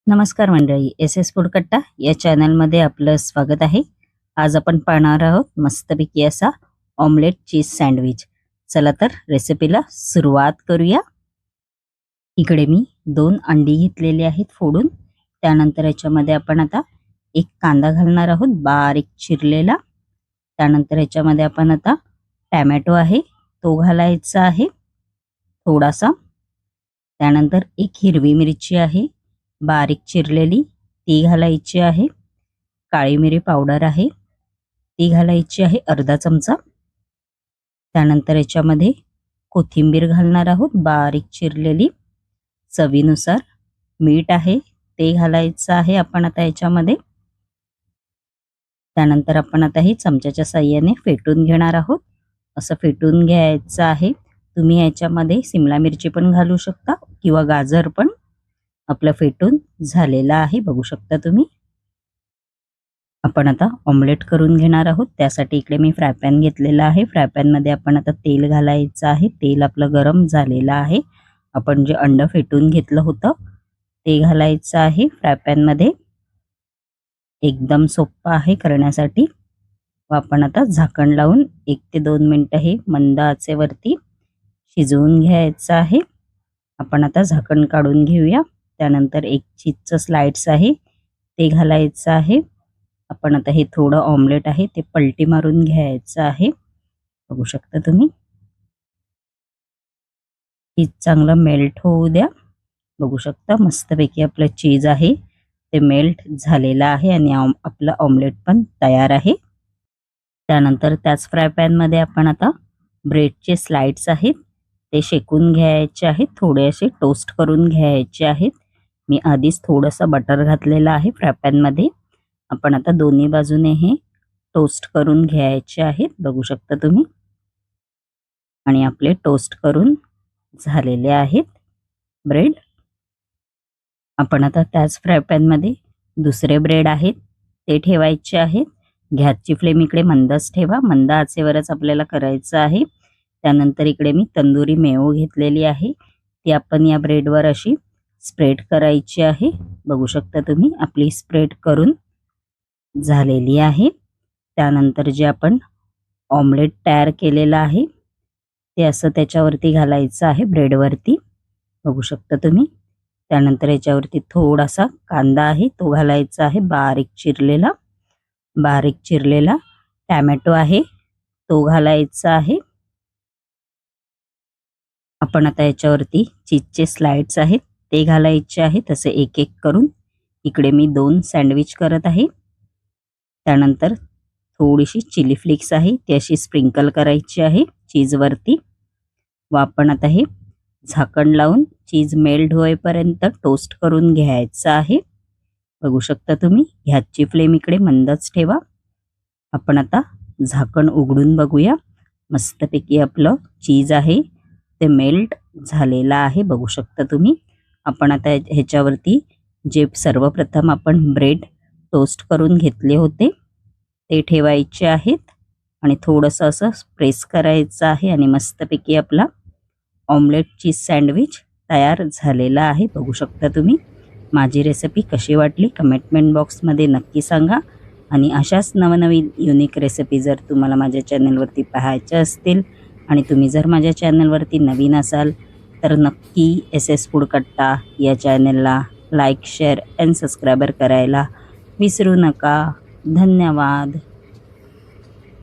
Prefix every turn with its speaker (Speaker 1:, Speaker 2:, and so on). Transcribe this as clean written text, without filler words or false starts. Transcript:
Speaker 1: नमस्कार मंडळी, S S food कट्टा या चॅनलमध्ये आपलं स्वागत आहे. आज आपण पाहणार आहोत मस्तपैकी असा ऑमलेट चीज सँडविच. चला तर रेसिपीला सुरुवात करूया. इकडे मी 2 अंडी घेतलेली आहेत फोडून. त्यानंतर याच्यामध्ये आपण आता एक कांदा घालणार आहोत बारीक चिरलेला. त्यानंतर याच्यामध्ये आपण आता टोमॅटो आहे तो घालायचा आहे थोडासा. त्यानंतर एक हिरवी मिरची आहे बारीक चिरलेली ती घालायची आहे. काळी मिरी पावडर आहे ती घालायची आहे अर्धा चमचा. त्यानंतर याच्यामध्ये कोथिंबीर घालणार आहोत बारीक चिरलेली. चवीनुसार मीठ आहे ते घालायचं आहे आपण आता याच्यामध्ये. त्यानंतर आपण आता हे चमच्याच्या साहाय्याने फेटून घेणार आहोत. असं फेटून घ्यायचं आहे. तुम्ही याच्यामध्ये सिमला मिरची पण घालू शकता किंवा गाजर पण. आपलं फेटून झालेलं आहे बघू शकता तुम्ही. आपण आता ऑमलेट करून घेणार आहोत. त्यासाठी इकडे मी फ्राय पॅन घेतलेला आहे. फ्राय पॅन मध्ये आपण आता तेल घालायचं आहे. तेल आपलं गरम झालेलं आहे. आपण जे अंड फेटून घेतलं होतं ते घालायचं आहे फ्राय पॅन मध्ये. एकदम सोपं आहे करण्यासाठी. व आपण आता झाकण लावून 1 ते 2 मिनिटं हे मंद आचेवरती शिजवून घ्यायचं आहे. आपण आता झाकण काढून घेऊया. त्यानंतर एक चीजचं स्लाइड्स आहे ते घालायचं आहे. आपण आता हे थोडं ऑमलेट आहे ते पलटी मारून घ्यायचं आहे बघू शकता तुम्ही. चीज चांगलं मेल्ट होऊ द्या. बघू शकता मस्तपैकी आपलं चीज आहे ते मेल्ट झालेलं आहे आणि आपलं ऑमलेट पण तयार आहे. त्यानंतर त्याच फ्राय पॅन मध्ये आपण आता ब्रेडचे स्लाइड्स आहेत ते शेकून घ्यायचे आहेत. थोडे असे टोस्ट करून घ्यायचे आहेत. मी आधीच थोडंसं बटर घातलेलं आहे फ्राय पॅन मध्ये. आपण आता दोन्ही बाजूने हे टोस्ट करून घ्यायचे आहेत बघू शकता तुम्ही. आणि आपले टोस्ट करून झालेले आहेत ब्रेड. आपण आता त्याच फ्राय पॅन मध्ये दुसरे ब्रेड आहेत ते ठेवायचे आहेत. गॅसची फ्लेम इकडे मंदच ठेवा. मंद आचेवरच आपल्याला करायचं आहे. त्यानंतर इकडे मी तंदुरी मेयो घेतलेली आहे ती आपण या ब्रेडवर अशी स्प्रेड करायची आहे बघू शकता तुम्ही. आपली स्प्रेड करून झालेली आहे. त्यानंतर जे आपण ऑमलेट तयार केलेलं आहे ते असं त्याच्यावरती घालायचं आहे ब्रेडवरती बघू शकता तुम्ही. त्यानंतर याच्यावरती थोडासा कांदा आहे तो घालायचा आहे बारीक चिरलेला. बारीक चिरलेला टोमॅटो आहे तो घालायचा आहे. आपण आता याच्यावरती चीजचे स्लाइड्स आहेत ते घालायचे आहेत असे एक एक करून. इकडे मी 2 सँडविच करत आहे. त्यानंतर थोडीशी चिली फ्लेक्स आहे ती अशी स्प्रिंकल करायची आहे चीजवरती. व आपण आता हे झाकण लावून चीज मेल्ट होईपर्यंत टोस्ट करून घ्यायचं आहे बघू शकता तुम्ही. गॅसची फ्लेम इकडे मंदच ठेवा. आपण आता झाकण उघडून बघूया. मस्तपैकी आपलं चीज आहे ते मेल्ट झालेलं आहे बघू शकता तुम्ही. आपण आता ह्याच्यावरती जे सर्वप्रथम आपण ब्रेड टोस्ट करून घेतले होते ते ठेवायचे आहेत आणि थोडंसं असं प्रेस करायचं आहे आणि मस्तपैकी आपला ऑमलेट चीज सँडविच तयार झालेला आहे बघू शकता तुम्ही. माझी रेसिपी कशी वाटली कमेंट बॉक्समध्ये नक्की सांगा. आणि अशाच नवनवीन युनिक रेसिपी जर तुम्हाला माझ्या चॅनलवरती पाहायच्या असतील आणि तुम्ही जर माझ्या चॅनलवरती नवीन असाल तर नक्की एस एस फूड कट्टा या चॅनलला लाईक शेअर अँड सबस्क्राईबर करायला विसरू नका. धन्यवाद.